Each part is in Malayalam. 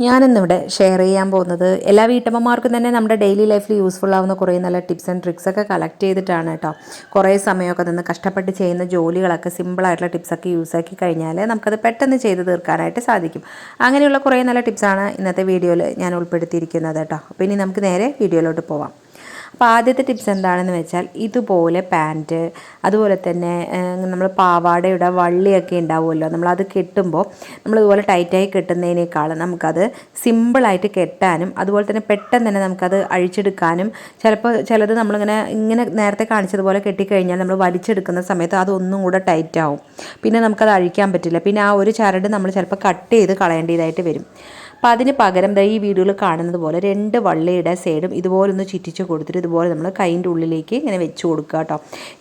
ഞാനിന്നിവിടെ ഷെയർ ചെയ്യാൻ പോകുന്നത് എല്ലാ വീട്ടമ്മമാർക്കും തന്നെ നമ്മുടെ ഡെയിലി ലൈഫിൽ യൂസ്ഫുൾ ആവുന്ന കുറേ നല്ല ടിപ്സ് ആൻഡ് ട്രിക്സ് ഒക്കെ കളക്ട് ചെയ്തിട്ടാണ് കേട്ടോ. കുറേ സമയമൊക്കെ നിന്ന് കഷ്ടപ്പെട്ട് ചെയ്യുന്ന ജോലികളൊക്കെ സിമ്പിളായിട്ടുള്ള ടിപ്സൊക്കെ യൂസ് ആക്കി കഴിഞ്ഞാൽ നമുക്കത് പെട്ടെന്ന് ചെയ്ത് തീർക്കാനായിട്ട് സാധിക്കും. അങ്ങനെയുള്ള കുറേ നല്ല ടിപ്സാണ് ഇന്നത്തെ വീഡിയോയിൽ ഞാൻ ഉൾപ്പെടുത്തിയിരിക്കുന്നത് കേട്ടോ. അപ്പോൾ ഇനി നമുക്ക് നേരെ വീഡിയോയിലോട്ട് പോവാം. അപ്പോൾ ആദ്യത്തെ ടിപ്സ് എന്താണെന്ന് വെച്ചാൽ ഇതുപോലെ പാൻറ്റ്, അതുപോലെ തന്നെ നമ്മൾ പാവാടയുടെ വള്ളിയൊക്കെ ഉണ്ടാവുമല്ലോ, നമ്മളത് കെട്ടുമ്പോൾ നമ്മളിതുപോലെ ടൈറ്റായി കെട്ടുന്നതിനേക്കാളും നമുക്കത് സിമ്പിളായിട്ട് കെട്ടാനും അതുപോലെ തന്നെ പെട്ടെന്ന് തന്നെ നമുക്കത് അഴിച്ചെടുക്കാനും, ചിലത് ഇങ്ങനെ നേരത്തെ കാണിച്ചതുപോലെ കെട്ടിക്കഴിഞ്ഞാൽ നമ്മൾ വലിച്ചെടുക്കുന്ന സമയത്ത് അതൊന്നും കൂടെ ടൈറ്റ് ആവും. പിന്നെ നമുക്കത് അഴിക്കാൻ പറ്റില്ല. പിന്നെ ആ ഒരു ചരട് നമ്മൾ ചിലപ്പോൾ കട്ട് ചെയ്ത് കളയേണ്ടതായിട്ട് വരും. അപ്പോൾ അതിന് പകരം ഈ വീഡിയോയിൽ കാണുന്നത് പോലെ 2 വള്ളിയുടെ സൈഡും ഇതുപോലെ ഒന്ന് ചുറ്റിച്ച് കൊടുത്തിട്ട് ഇതുപോലെ നമ്മൾ കൈൻ്റെ ഉള്ളിലേക്ക് ഇങ്ങനെ വെച്ച് കൊടുക്കുക കേട്ടോ.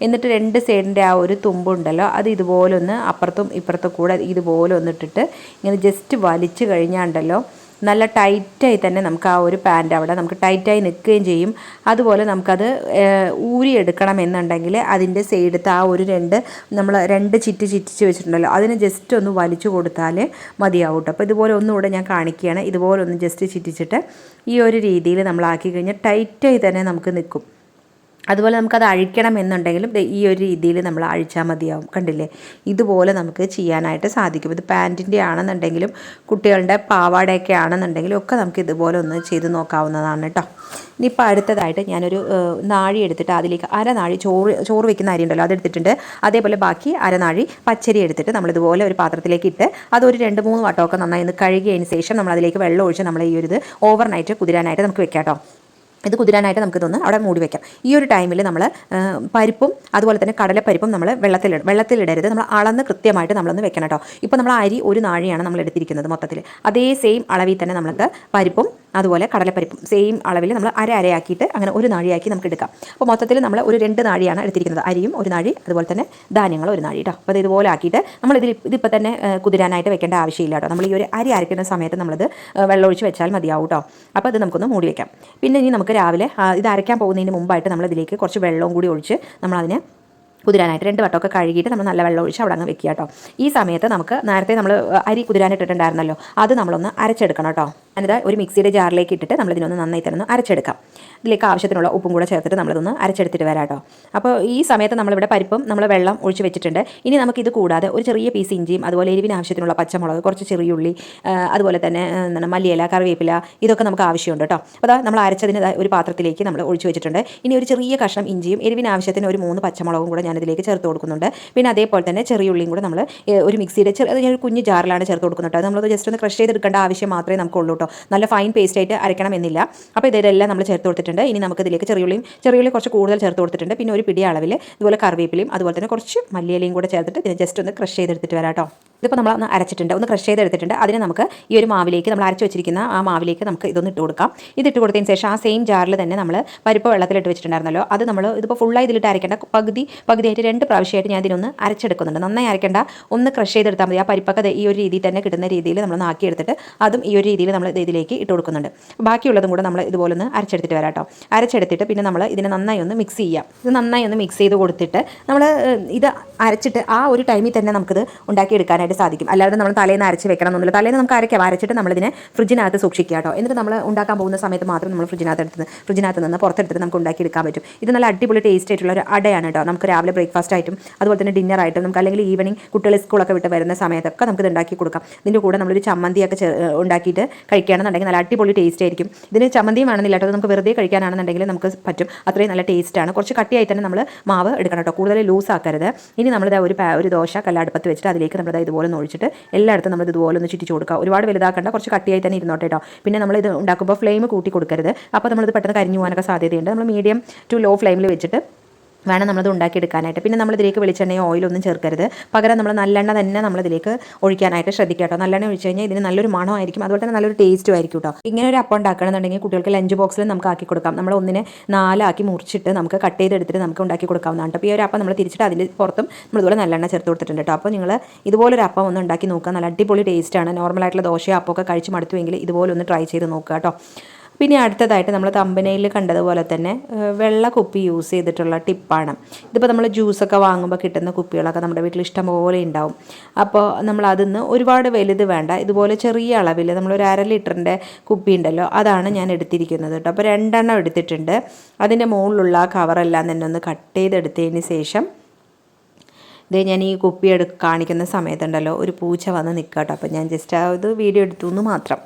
എന്നിട്ട് 2 സൈഡിൻ്റെ ആ ഒരു തുമ്പുണ്ടല്ലോ, അത് ഇതുപോലെ ഒന്ന് അപ്പുറത്തും ഇപ്പുറത്തും കൂടെ ഇതുപോലെ ഒന്നിട്ടിട്ട് ഇങ്ങനെ ജസ്റ്റ് വലിച്ചു കഴിഞ്ഞാണ്ടല്ലോ നല്ല ടൈറ്റായി തന്നെ നമുക്ക് ആ ഒരു പാൻറ്റ് അവിടെ നമുക്ക് ടൈറ്റായി നിൽക്കുകയും ചെയ്യും. അതുപോലെ നമുക്കത് ഊരിയെടുക്കണം എന്നുണ്ടെങ്കിൽ അതിൻ്റെ സൈഡത്തെ ആ ഒരു നമ്മൾ 2 ചുറ്റിച്ച് വെച്ചിട്ടുണ്ടല്ലോ, അതിന് ജസ്റ്റ് ഒന്ന് വലിച്ചു കൊടുത്താൽ മതിയാവും കേട്ടോ. അപ്പോൾ ഇതുപോലെ ഒന്നുകൂടെ ഞാൻ കാണിക്കുകയാണ്. ഇതുപോലെ ഒന്ന് ജസ്റ്റ് ചുറ്റിച്ചിട്ട് ഈ ഒരു രീതിയിൽ നമ്മളാക്കി കഴിഞ്ഞാൽ ടൈറ്റായി തന്നെ നമുക്ക് നിൽക്കും. അതുപോലെ നമുക്കത് അഴിക്കണം എന്നുണ്ടെങ്കിലും ഈ ഒരു രീതിയിൽ നമ്മൾ അഴിച്ചാൽ മതിയാവും. കണ്ടില്ലേ, ഇതുപോലെ നമുക്ക് ചെയ്യാനായിട്ട് സാധിക്കും. ഇത് പാൻറ്റിൻ്റെ ആണെന്നുണ്ടെങ്കിലും കുട്ടികളുടെ പാവാടയൊക്കെ ആണെന്നുണ്ടെങ്കിലും ഒക്കെ നമുക്ക് ഇതുപോലെ ഒന്ന് ചെയ്ത് നോക്കാവുന്നതാണ് കേട്ടോ. ഇനിയിപ്പോൾ അടുത്തതായിട്ട് ഞാനൊരു നാഴി എടുത്തിട്ട് അതിലേക്ക് അരനാഴി ചോറ് വെക്കുന്ന അരി ഉണ്ടല്ലോ അതെടുത്തിട്ടുണ്ട്. അതേപോലെ ബാക്കി അരനാഴി പച്ചരി എടുത്തിട്ട് നമ്മളിതുപോലെ ഒരു പാത്രത്തിലേക്ക് ഇട്ട് അതൊരു 2-3 വട്ടമൊക്കെ നന്നായി ഒന്ന് കഴുകിയതിന് ശേഷം നമ്മളതിലേക്ക് വെള്ളം ഒഴിച്ച് നമ്മൾ ഈ ഒരു ഇത് ഓവർനൈറ്റ് കുതിരാനായിട്ട് നമുക്ക് വെക്കാം കേട്ടോ. ഇത് കുതിരാനായിട്ട് നമുക്കിതൊന്ന് അവിടെ മൂടി വയ്ക്കാം. ഈ ഒരു ടൈമിൽ നമ്മൾ പരിപ്പും അതുപോലെ തന്നെ കടലപ്പരിപ്പും നമ്മൾ വെള്ളത്തിലിടരുത്. നമ്മൾ അളന്ന് കൃത്യമായിട്ട് നമ്മളൊന്ന് വെക്കണം കേട്ടോ. ഇപ്പോൾ നമ്മൾ അരി ഒരു നാഴിയാണ് നമ്മൾ എടുത്തിരിക്കുന്നത് മൊത്തത്തിൽ. അതേ സെയിം അളവിൽ തന്നെ നമുക്ക് പരിപ്പും അതുപോലെ കടലപ്പരിപ്പും സെയിം അളവിൽ നമ്മൾ അരയാക്കിയിട്ട് അങ്ങനെ ഒരു നാഴിയാക്കി നമുക്ക് എടുക്കാം. അപ്പോൾ മൊത്തത്തിൽ നമ്മൾ ഒരു 2 നാഴിയാണ് എടുത്തിരിക്കുന്നത്. അരിയും ഒരു നാഴി, അതുപോലെ തന്നെ ധാന്യങ്ങൾ ഒരു നാഴി കേട്ടോ. അപ്പോൾ ഇതുപോലെ ആക്കിയിട്ട് നമ്മൾ ഇതിപ്പോൾ തന്നെ കുതിരാനായിട്ട് വെക്കേണ്ട ആവശ്യമില്ല കേട്ടോ. നമ്മൾ ഈ ഒരു അരി അരയ്ക്കുന്ന സമയത്ത് നമ്മളത് വെള്ളമൊഴിച്ച് വെച്ചാൽ മതിയാവും കേട്ടോ. അപ്പോൾ അത് നമുക്കൊന്ന് മൂടി വയ്ക്കാം. പിന്നെ ഇനി നമുക്ക് രാവിലെ ഇത് അരയ്ക്കാൻ പോകുന്നതിന് മുമ്പായിട്ട് നമ്മളിതിലേക്ക് കുറച്ച് വെള്ളവും കൂടി ഒഴിച്ച് നമ്മളതിനെ കുതിരാനായിട്ട് 2 വട്ടമൊക്കെ കഴുകിയിട്ട് നമ്മൾ നല്ല വെള്ളം ഒഴിച്ച് അവിടെ അങ്ങ് വെക്കുക കേട്ടോ. ഈ സമയത്ത് നമുക്ക് നേരത്തെ നമ്മൾ അരി കുതിരാനിട്ടിട്ടുണ്ടായിരുന്നല്ലോ, അത് നമ്മളൊന്ന് അരച്ചെടുക്കണം കേട്ടോ. എന്നിട്ട് ഒരു മിക്സിയുടെ ജാറിലേക്ക് ഇട്ടിട്ട് നമ്മളിതിനൊന്ന് നന്നായി തന്നെ അരച്ചെടുക്കാം. ഇതിലേക്ക് ആവശ്യത്തിനുള്ള ഉപ്പും കൂടെ ചേർത്തിട്ട് നമ്മളിതൊന്ന് അരച്ചെടുത്തിട്ട് വരാം കേട്ടോ. അപ്പോൾ ഈ സമയത്ത് നമ്മളിവിടെ പരിപ്പും നമ്മൾ വെള്ളം ഒഴിച്ച് വെച്ചിട്ടുണ്ട്. ഇനി നമുക്കിത് കൂടാതെ ഒരു ചെറിയ പീസ് ഇഞ്ചിയും അതുപോലെ എരിവിന് ആവശ്യത്തിനുള്ള പച്ചമുളക്, കുറച്ച് ചെറിയുള്ളി, അതുപോലെ തന്നെ മല്ലിയില, കറിവേപ്പില, ഇതൊക്കെ നമുക്ക് ആവശ്യമുണ്ട് കേട്ടോ. അപ്പോൾ അതാ നമ്മൾ അരച്ചതിന് ഒരു പാത്രത്തിലേക്ക് നമ്മൾ ഒഴിച്ച് വെച്ചിട്ടുണ്ട്. ഇനി ഒരു ചെറിയ കഷ്ണം ഇഞ്ചിയും എരിവിന് ആവശ്യത്തിന് ഒരു 3 പച്ചമുളകും കൂടെ ഞാനിതിലേക്ക് ചേർത്ത് കൊടുക്കുന്നുണ്ട്. പിന്നെ അതേപോലെ തന്നെ ചെറിയുള്ളിയും കൂടെ നമ്മൾ ഒരു മിക്സിയുടെ ഒരു കുഞ്ഞ് ജാറിലാണ് ചേർത്ത് കൊടുക്കുന്നത്. അത് നമ്മളത് ജസ്റ്റ് ഒന്ന് ക്രഷ് ചെയ്തെടുക്കേണ്ട ആവശ്യം മാത്രമേ നമുക്കുള്ളൂ കേട്ടോ. നല്ല ഫൈൻ പേസ്റ്റ് ആയിട്ട് അരയ്ക്കണം എന്നില്ല. അപ്പോൾ ഇതെല്ലാം നമ്മൾ ചേർത്ത് കൊടുത്തിട്ടുണ്ട്. ഇനി നമുക്ക് ഇതിലേക്ക് ചെറിയുള്ളി കുറച്ച് കൂടുതൽ ചേർത്ത് കൊടുത്തിട്ടുണ്ട്. പിന്നെ ഒരു പിടി അളവിൽ ഇതുപോലെ കറിവേപ്പിലയും അതുപോലെ തന്നെ കുറച്ച് മല്ലിയിലയും കൂടെ ചേർത്തിട്ട് ഇതിനെ ജസ്റ്റ് ഒന്ന് ക്രഷ് ചെയ്തെടുത്തിട്ട് വരാം കേട്ടോ. ഇതിപ്പോൾ നമ്മൾ ഒന്ന് അരച്ചിട്ടുണ്ട്, ഒന്ന് ക്രഷ് ചെയ്തെടുത്തിട്ടുണ്ട്. അതിനെ നമുക്ക് ഈ ഒരു മാവിലേക്ക് നമ്മൾ അരച്ച് വെച്ചിരിക്കുന്ന ആ മാവിലേക്ക് നമുക്ക് ഇതൊന്ന് ഇട്ട് കൊടുക്കാം. ഇതിട്ട് കൊടുത്തതിന് ശേഷം ആ സെയിം ജാറിൽ തന്നെ നമ്മൾ പരിപ്പ് വെള്ളത്തിലിട്ട് വെച്ചിട്ടുണ്ടായിരുന്നല്ലോ, അത് നമ്മൾ ഇതിപ്പോൾ ഫുള്ളായി ഇതിലിട്ട് അരയ്ക്കേണ്ട, പകുതിയായിട്ട് 2 പ്രാവശ്യമായിട്ട് ഞാൻ ഇതിനൊന്ന് അരച്ചെടുക്കുന്നുണ്ട്. നന്നായി അരയ്ക്കേണ്ട, ഒന്ന് ക്രഷ് ചെയ്തെടുത്താൽ മതി. ആ പരിപ്പൊക്കെ ഈ ഒരു രീതിയിൽ തന്നെ കിട്ടുന്ന രീതിയിൽ നമ്മൾ ആക്കിയെടുത്തിട്ട് അതും ഈ ഒരു രീതിയിൽ നമ്മൾ ഇതിലേക്ക് ഇട്ട് കൊടുക്കുന്നുണ്ട്. ബാക്കിയുള്ളതും കൂടെ നമ്മൾ ഇതുപോലെ ഒന്ന് അരച്ചെടുത്തിട്ട് വരാം കേട്ടോ. അരച്ചെടുത്തിട്ട് പിന്നെ നമ്മൾ ഇതിനെ നന്നായി ഒന്ന് മിക്സ് ചെയ്യാം. ഇത് നന്നായി ഒന്ന് മിക്സ് ചെയ്ത് കൊടുത്തിട്ട് നമ്മൾ ഇത് അരച്ചിട്ട് ആ ഒരു ടൈമിൽ തന്നെ നമുക്കിത് ഉണ്ടാക്കിയെടുക്കാനായിട്ട് സാധിക്കും. അല്ലാതെ നമ്മൾ തലേന്ന് അരച്ച് വെക്കണം എന്നൊന്നുമില്ല. തലേന്ന് നമുക്ക് അരച്ചിട്ട് നമ്മളിതിനെ ഫ്രിഡ്ജിനകത്ത് സൂക്ഷിക്കുക കേട്ടോ. എന്നിട്ട് നമ്മൾ ഉണ്ടാക്കാൻ പോകുന്ന സമയത്ത് മാത്രം നമ്മൾ ഫ്രിഡ്ജിനകത്ത് നിന്ന് പുറത്തെടുത്തിട്ട് നമുക്ക് ഉണ്ടാക്കിയെടുക്കാൻ പറ്റും. ഇത് നല്ല അടിപൊളി ടേസ്റ്റ് ആയിട്ടുള്ള ഒരു അടയാണ് കേട്ടോ. നമുക്ക് രാവിലെ ബ്രേക്ക്ഫാസ്റ്റ് ആയിട്ടും അതുപോലെ തന്നെ ഡിന്നർ ആയിട്ടും നമുക്ക് അല്ലെങ്കിൽ ഈവനിങ് കുട്ടികൾ സ്കൂളൊക്കെ വിട്ട് വരുന്ന സമയത്തൊക്കെ നമുക്കിത് ഉണ്ടാക്കി കൊടുക്കാം. ഇതിൻ്റെ കൂടെ നമ്മളൊരു ചമ്മന്തിയൊക്കെ ഉണ്ടാക്കിയിട്ട് കഴിക്കുകയാണെന്നുണ്ടെങ്കിൽ നല്ല അടിപൊളി ടേസ്റ്റ് ആയിരിക്കും. ഇതിന് ചമ്മന്തിയും വേണമെന്നില്ല കേട്ടോ, നമുക്ക് വെറുതെ കഴിക്കാനാണെന്നുണ്ടെങ്കിൽ നമുക്ക് പറ്റും. അത്രയും നല്ല ടേസ്റ്റാണ്. കുറച്ച് കട്ടിയായി തന്നെ നമ്മൾ മാവ് എടുക്കണം കേട്ടോ, കൂടുതൽ ലൂസ് ആക്കരുത്. ഇനി നമ്മളിത് ഒരു ദോശ കല്ലടുപ്പത്ത് വെച്ചിട്ട് അതിലേക്ക് നമ്മളിത് ഇതുപോലെ ഒന്ന് ഒഴിച്ചിട്ട് എല്ലായിടത്തും നമ്മൾ ഇതുപോലെ ഒന്ന് ചുറ്റിച്ച് കൊടുക്കുക. ഒരുപാട് വലുതാക്കേണ്ട, കുറച്ച് കട്ടിയായി തന്നെ ഇരുന്നോട്ടെ കേട്ടോ. പിന്നെ നമ്മളിത് ഉണ്ടാക്കുമ്പോൾ ഫ്ലെയിം കൂട്ടി കൊടുക്കരുത്. അപ്പോൾ നമ്മളിത് പെട്ടെന്ന് കരിഞ്ഞു പോകാനൊക്കെ സാധ്യതയുണ്ട്. നമ്മൾ മീഡിയം ടു ലോ ഫ്ലെയിമിൽ വെച്ചിട്ട് വേണം നമ്മളത് ഉണ്ടാക്കിയെടുക്കാനായിട്ട്. പിന്നെ നമ്മളിതിലേക്ക് വെളിച്ചെണ്ണയോ ഓയിലൊന്നും ചേർക്കരുത്. പകരം നമ്മൾ നല്ലെണ്ണ തന്നെ നമ്മളിതിലേക്ക് ഒഴിക്കാനായിട്ട് ശ്രദ്ധിക്കുക കേട്ടോ. നല്ലെണ്ണ ഒഴിച്ച് കഴിഞ്ഞാൽ ഇതിന് നല്ലൊരു മണമായിരിക്കും, അതുപോലെ തന്നെ നല്ലൊരു ടേസ്റ്റും ആയിരിക്കും കേട്ടോ. ഇങ്ങനെ ഒരു അപ്പം ഉണ്ടാക്കണമെന്നുണ്ടെങ്കിൽ കുട്ടികൾക്ക് ലഞ്ച് ബോക്സിൽ നമുക്ക് ആക്കി കൊടുക്കാം. നമ്മൾ ഒന്നിനെ 4 ആക്കി മുറിച്ചിട്ട് നമുക്ക് കട്ട് ചെയ്തെടുത്തിട്ട് നമുക്ക് ഉണ്ടാക്കി കൊടുക്കാവുന്നതാണ്. അപ്പോൾ ഈ ഒരു അപ്പം നമ്മൾ തിരിച്ചിട്ട് അതിൽ പുറത്തും നമ്മളിതുപോലെ നല്ലെണ്ണ ചേർത്ത് കൊടുത്തിട്ടുണ്ട് കേട്ടോ. അപ്പോൾ നിങ്ങൾ ഇതുപോലൊരു അപ്പം ഒന്ന് ഉണ്ടാക്കി നോക്കുക. നല്ല അടിപൊളി ടേസ്റ്റാണ്. നോർമലായിട്ടുള്ള ദോശയോ അപ്പമൊക്കെ കഴിച്ച് മടുത്തുവെങ്കിൽ ഇതുപോലെ ഒന്ന് ട്രൈ ചെയ്ത് നോക്കുക കേട്ടോ. പിന്നെ അടുത്തതായിട്ട് നമ്മൾ തമ്പനയിൽ കണ്ടതുപോലെ തന്നെ വെള്ള കുപ്പി യൂസ് ചെയ്തിട്ടുള്ള ടിപ്പാണ്. ഇതിപ്പോൾ നമ്മൾ ജ്യൂസൊക്കെ വാങ്ങുമ്പോൾ കിട്ടുന്ന കുപ്പികളൊക്കെ നമ്മുടെ വീട്ടിൽ ഇഷ്ടം പോലെ ഉണ്ടാവും. അപ്പോൾ നമ്മൾ അതിന്ന് ഒരുപാട് വലുത് വേണ്ട, ഇതുപോലെ ചെറിയ അളവിൽ നമ്മളൊരു 1/2 ലിറ്ററിൻ്റെ കുപ്പി ഉണ്ടല്ലോ, അതാണ് ഞാൻ എടുത്തിരിക്കുന്നത് കേട്ടോ. അപ്പോൾ 2 എണ്ണം എടുത്തിട്ടുണ്ട്. അതിൻ്റെ മുകളിലുള്ള കവറെല്ലാം തന്നെ ഒന്ന് കട്ട് ചെയ്തെടുത്തതിന് ശേഷം ഞാൻ ഈ കുപ്പി കാണിക്കുന്ന സമയത്തുണ്ടല്ലോ ഒരു പൂച്ച വന്ന് നിൽക്കുക കേട്ടോ. അപ്പോൾ ഞാൻ ജസ്റ്റ് അത് വീഡിയോ എടുത്തു എന്ന് മാത്രം.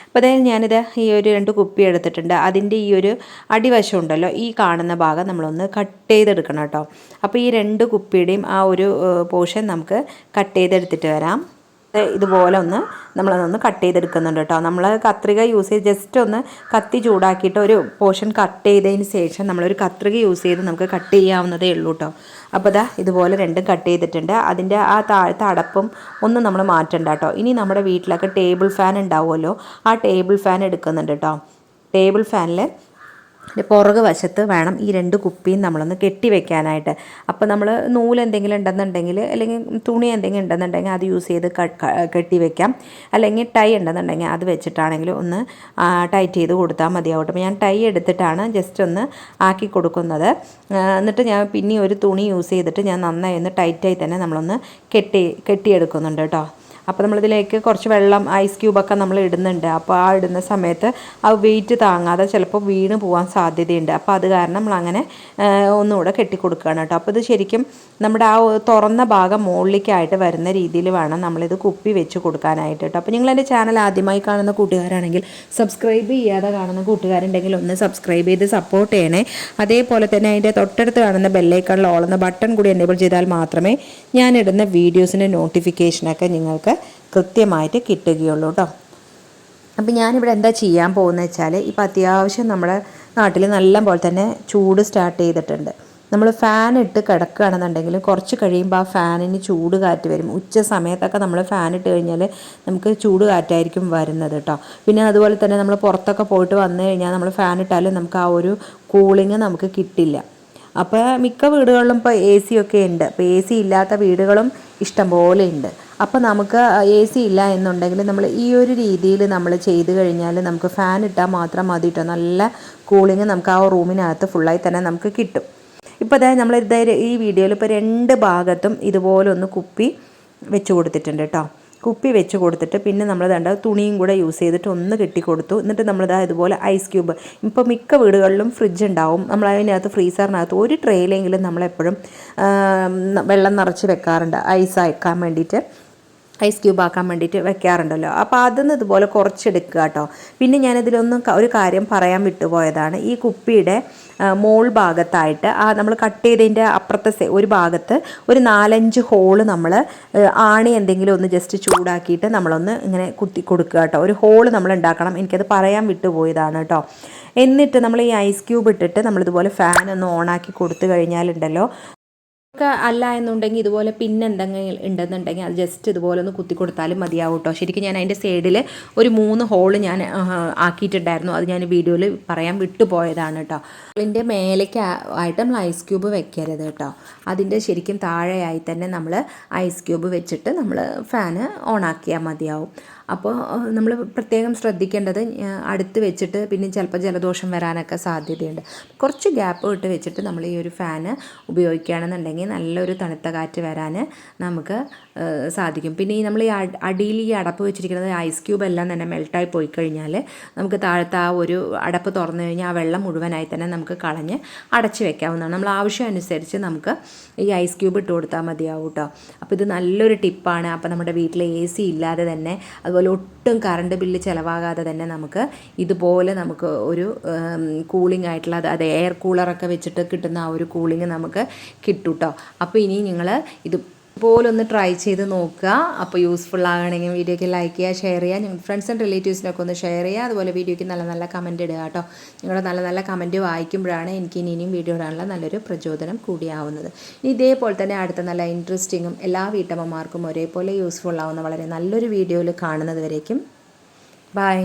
അപ്പോൾ അതായത് ഞാനിത് ഈ ഒരു 2 കുപ്പി എടുത്തിട്ടുണ്ട്. അതിൻ്റെ ഈ ഒരു അടിവശം ഉണ്ടല്ലോ, ഈ കാണുന്ന ഭാഗം നമ്മളൊന്ന് കട്ട് ചെയ്തെടുക്കണം കേട്ടോ. അപ്പോൾ ഈ 2 കുപ്പിയുടെയും ആ ഒരു പോർഷൻ നമുക്ക് കട്ട് ചെയ്തെടുത്തിട്ട് വരാം. ഇതുപോലെ നമ്മളതൊന്ന് കട്ട് ചെയ്തെടുക്കുന്നുണ്ട് കേട്ടോ. നമ്മൾ കത്രിക യൂസ് ചെയ്ത് ജസ്റ്റ് ഒന്ന് കത്തി ചൂടാക്കിയിട്ട് ഒരു പോർഷൻ കട്ട് ചെയ്തതിന് ശേഷം നമ്മളൊരു കത്രിക യൂസ് ചെയ്ത് നമുക്ക് കട്ട് ചെയ്യാവുന്നതേ ഉള്ളൂ കേട്ടോ. അപ്പോൾ ഇതുപോലെ 2 കട്ട് ചെയ്തിട്ടുണ്ട്. അതിൻ്റെ ആ താഴത്തെ അടപ്പും ഒന്നും നമ്മൾ മാറ്റണ്ട കേട്ടോ. ഇനി നമ്മുടെ വീട്ടിലൊക്കെ ടേബിൾ ഫാൻ ഉണ്ടാവുമല്ലോ, ആ ടേബിൾ ഫാൻ എടുക്കുന്നുണ്ട് കേട്ടോ. ടേബിൾ ഫാനിൽ പുറകു വശത്ത് വേണം ഈ 2 കുപ്പിയും നമ്മളൊന്ന് കെട്ടി വെക്കാനായിട്ട്. അപ്പോൾ നമ്മൾ നൂല് എന്തെങ്കിലും ഉണ്ടെന്നുണ്ടെങ്കിൽ, അല്ലെങ്കിൽ തുണി എന്തെങ്കിലും ഉണ്ടെന്നുണ്ടെങ്കിൽ അത് യൂസ് ചെയ്ത് കെട്ടി വെക്കാം. അല്ലെങ്കിൽ ടൈ ഉണ്ടെന്നുണ്ടെങ്കിൽ അത് വെച്ചിട്ടാണെങ്കിലും ഒന്ന് ടൈറ്റ് ചെയ്ത് കൊടുത്താൽ മതിയാവട്ടെ. അപ്പോൾ ഞാൻ ടൈ എടുത്തിട്ടാണ് ജസ്റ്റ് ഒന്ന് ആക്കി കൊടുക്കുന്നത്. എന്നിട്ട് ഞാൻ പിന്നെ ഒരു തുണി യൂസ് ചെയ്തിട്ട് ഞാൻ നന്നായി ഒന്ന് ടൈറ്റായി തന്നെ നമ്മളൊന്ന് കെട്ടിയെടുക്കുന്നുണ്ട് കേട്ടോ. അപ്പോൾ നമ്മളിതിലേക്ക് കുറച്ച് വെള്ളം, ഐസ് ക്യൂബൊക്കെ നമ്മൾ ഇടുന്നുണ്ട്. അപ്പോൾ ആ ഇടുന്ന സമയത്ത് ആ വെയിറ്റ് താങ്ങാതെ ചിലപ്പോൾ വീണ് പോകാൻ സാധ്യതയുണ്ട്. അപ്പോൾ അത് കാരണം നമ്മളങ്ങനെ ഒന്നുകൂടെ കെട്ടിക്കൊടുക്കുകയാണ് കേട്ടോ. അപ്പോൾ ഇത് ശരിക്കും നമ്മുടെ ആ തുറന്ന ഭാഗം മുകളിലേക്കായിട്ട് വരുന്ന രീതിയിൽ വേണം നമ്മളിത് കുപ്പി വെച്ച് കൊടുക്കാനായിട്ട് കേട്ടോ. അപ്പോൾ നിങ്ങൾ എൻ്റെ ചാനൽ ആദ്യമായി കാണുന്ന കൂട്ടുകാരാണെങ്കിൽ, സബ്സ്ക്രൈബ് ചെയ്യാതെ കാണുന്ന കൂട്ടുകാരുണ്ടെങ്കിൽ ഒന്ന് സബ്സ്ക്രൈബ് ചെയ്ത് സപ്പോർട്ട് ചെയ്യണേ. അതേപോലെ തന്നെ അതിൻ്റെ തൊട്ടടുത്ത് കാണുന്ന ബെല്ലൈക്കണിൽ ഓൾ എന്ന ബട്ടൺ കൂടി എനേബിൾ ചെയ്താൽ മാത്രമേ ഞാനിടുന്ന വീഡിയോസിൻ്റെ നോട്ടിഫിക്കേഷനൊക്കെ നിങ്ങൾക്ക് കൃത്യമായിട്ട് കിട്ടുകയുള്ളൂ കേട്ടോ. അപ്പോൾ ഞാനിവിടെ എന്താ ചെയ്യാൻ പോകുന്നത് വെച്ചാൽ, ഇപ്പോൾ അത്യാവശ്യം നമ്മുടെ നാട്ടിൽ നല്ല പോലെ തന്നെ ചൂട് സ്റ്റാർട്ട് ചെയ്തിട്ടുണ്ട്. നമ്മൾ ഫാൻ ഇട്ട് കിടക്കുകയാണെന്നുണ്ടെങ്കിൽ കുറച്ച് കഴിയുമ്പോൾ ആ ഫാനിന് ചൂട് കാറ്റ് വരും. ഉച്ച സമയത്തൊക്കെ നമ്മൾ ഫാൻ ഇട്ട് കഴിഞ്ഞാൽ നമുക്ക് ചൂട് കാറ്റായിരിക്കും വരുന്നത് കേട്ടോ. പിന്നെ അതുപോലെ തന്നെ നമ്മൾ പുറത്തൊക്കെ പോയിട്ട് വന്നു കഴിഞ്ഞാൽ നമ്മൾ ഫാൻ ഇട്ടാലും നമുക്ക് ആ ഒരു കൂളിങ് നമുക്ക് കിട്ടില്ല. അപ്പോൾ മിക്ക വീടുകളിലും ഇപ്പോൾ AC ഒക്കെ ഉണ്ട്. അപ്പോൾ AC ഇല്ലാത്ത വീടുകളും ഇഷ്ടംപോലെ ഉണ്ട്. അപ്പോൾ നമുക്ക് AC ഇല്ല എന്നുണ്ടെങ്കിൽ നമ്മൾ ഈ ഒരു രീതിയിൽ നമ്മൾ ചെയ്ത് കഴിഞ്ഞാൽ നമുക്ക് ഫാൻ ഇട്ടാൽ മാത്രം മതി കേട്ടോ. നല്ല കൂളിങ് നമുക്ക് ആ റൂമിനകത്ത് ഫുള്ളായി തന്നെ നമുക്ക് കിട്ടും. ഇപ്പോൾ അതായത് നമ്മൾ ഈ വീഡിയോയിൽ ഇപ്പോൾ 2 ഭാഗത്തും ഇതുപോലെ ഒന്ന് കുപ്പി വെച്ച് കൊടുത്തിട്ടുണ്ട് കേട്ടോ. കുപ്പി വെച്ച് കൊടുത്തിട്ട് പിന്നെ നമ്മൾ തുണിയും കൂടെ യൂസ് ചെയ്തിട്ട് ഒന്ന് കെട്ടിക്കൊടുത്തു. എന്നിട്ട് നമ്മളിതാ ഇതുപോലെ ഐസ് ക്യൂബ്, ഇപ്പോൾ മിക്ക വീടുകളിലും ഫ്രിഡ്ജ് ഉണ്ടാവും. നമ്മൾ അതിനകത്ത് ഫ്രീസറിനകത്ത് ഒരു ട്രേയിലെങ്കിലും നമ്മളെപ്പോഴും വെള്ളം നിറച്ച് വെക്കാറുണ്ട്, ഐസ് ആക്കാൻ വേണ്ടിയിട്ട്, ഐസ് ക്യൂബ് ആക്കാൻ വേണ്ടിയിട്ട് വെക്കാറുണ്ടല്ലോ. അപ്പോൾ അതിന്ന് ഇതുപോലെ കുറച്ചെടുക്കുക കേട്ടോ. പിന്നെ ഞാനിതിലൊന്നും ഒരു കാര്യം പറയാൻ വിട്ടുപോയതാണ്. ഈ കുപ്പിയുടെ മോൾ ഭാഗത്തായിട്ട് നമ്മൾ കട്ട് ചെയ്തതിൻ്റെ അപ്പുറത്തെ ഒരു ഭാഗത്ത് ഒരു 4-5 ഹോള് നമ്മൾ ആണി എന്തെങ്കിലും ഒന്ന് ജസ്റ്റ് ചൂടാക്കിയിട്ട് നമ്മളൊന്ന് ഇങ്ങനെ കുത്തി കൊടുക്കുക കേട്ടോ. ഒരു ഹോള് നമ്മൾ ഉണ്ടാക്കണം. എനിക്കത് പറയാൻ വിട്ടുപോയതാണ് കേട്ടോ. എന്നിട്ട് നമ്മൾ ഈ ഐസ് ക്യൂബ് ഇട്ടിട്ട് നമ്മളിതുപോലെ ഫാൻ ഒന്ന് ഓണാക്കി കൊടുത്തു കഴിഞ്ഞാലുണ്ടല്ലോ, അല്ല എന്നുണ്ടെങ്കിൽ ഇതുപോലെ പിന്നെ എന്തെങ്കിലും ഉണ്ടെന്നുണ്ടെങ്കിൽ അത് ജസ്റ്റ് ഇതുപോലെ ഒന്ന് കുത്തി കൊടുത്താലും മതിയാവും കേട്ടോ. ശരിക്കും ഞാൻ അതിൻ്റെ സൈഡിൽ ഒരു 3 ഹോള് ഞാൻ ആക്കിയിട്ടുണ്ടായിരുന്നു. അത് ഞാൻ വീഡിയോയിൽ പറയാൻ വിട്ടുപോയതാണ് കേട്ടോ. അതിൻ്റെ മേലേക്ക് ആയിട്ട് നമ്മൾ ഐസ് ക്യൂബ് വെക്കരുത് കേട്ടോ. അതിൻ്റെ ശരിക്കും താഴെയായി തന്നെ നമ്മൾ ഐസ് ക്യൂബ് വെച്ചിട്ട് നമ്മൾ ഫാന് ഓണാക്കിയാൽ മതിയാവും. അപ്പോൾ നമ്മൾ പ്രത്യേകം ശ്രദ്ധിക്കേണ്ടത് അടുത്ത് വെച്ചിട്ട് പിന്നെ ചിലപ്പോൾ ജലദോഷം വരാനൊക്കെ സാധ്യതയുണ്ട്. കുറച്ച് ഗ്യാപ്പ് ഇട്ട് വെച്ചിട്ട് നമ്മൾ ഈ ഒരു ഫാന് ഉപയോഗിക്കുകയാണെന്നുണ്ടെങ്കിൽ നല്ലൊരു തണുത്ത കാറ്റ് വരാൻ നമുക്ക് സാധിക്കും. പിന്നെ ഈ നമ്മൾ ഈ അടിയിൽ ഈ അടപ്പ് വെച്ചിരിക്കുന്നത് ഐസ് ക്യൂബ് എല്ലാം തന്നെ മെൽട്ടായി പോയി കഴിഞ്ഞാൽ നമുക്ക് താഴത്തെ ആ ഒരു അടപ്പ് തുറന്നു കഴിഞ്ഞാൽ ആ വെള്ളം മുഴുവനായി തന്നെ നമുക്ക് കളഞ്ഞ് അടച്ച് വെക്കാവുന്നതാണ്. നമ്മൾ ആവശ്യം അനുസരിച്ച് നമുക്ക് ഈ ഐസ് ക്യൂബ് ഇട്ട് കൊടുത്താൽ മതിയാവും കേട്ടോ. അപ്പോൾ ഇത് നല്ലൊരു ടിപ്പാണ്. അപ്പോൾ നമ്മുടെ വീട്ടിൽ AC ഇല്ലാതെ തന്നെ, അതുപോലെ ഒട്ടും കറണ്ട് ബില്ല് ചിലവാകാതെ തന്നെ നമുക്ക് ഇതുപോലെ നമുക്ക് ഒരു കൂളിംഗ് ആയിട്ടുള്ള അത് എയർ കൂളറൊക്കെ വെച്ചിട്ട് കിട്ടുന്ന ആ ഒരു കൂളിംഗ് നമുക്ക് കിട്ടും കേട്ടോ. അപ്പോൾ ഇനി നിങ്ങൾ ഇതുപോലെ ഒന്ന് ട്രൈ ചെയ്ത് നോക്കുക. അപ്പോൾ യൂസ്ഫുൾ ആകണമെങ്കിൽ വീഡിയോയ്ക്ക് ലൈക്ക് ചെയ്യുക, ഷെയർ ചെയ്യുക, നിങ്ങൾ ഫ്രണ്ട്സ് ആൻഡ് റിലേറ്റീവ്സിനൊക്കെ ഒന്ന് ഷെയർ ചെയ്യുക. അതുപോലെ വീഡിയോയ്ക്ക് നല്ല നല്ല കമൻറ്റ് ഇടുക കേട്ടോ. നിങ്ങളുടെ നല്ല നല്ല കമൻറ്റ് വായിക്കുമ്പോഴാണ് എനിക്ക് ഇനിയും വീഡിയോ ഇടാനുള്ള നല്ലൊരു പ്രചോദനം കൂടിയാവുന്നത്. ഇനി ഇതേപോലെ തന്നെ അടുത്ത നല്ല ഇൻട്രസ്റ്റിങ്ങും എല്ലാ വീട്ടമ്മമാർക്കും ഒരേപോലെ യൂസ്ഫുൾ ആവുന്ന വളരെ നല്ലൊരു വീഡിയോയിൽ കാണുന്നത് വരേക്കും ബൈ.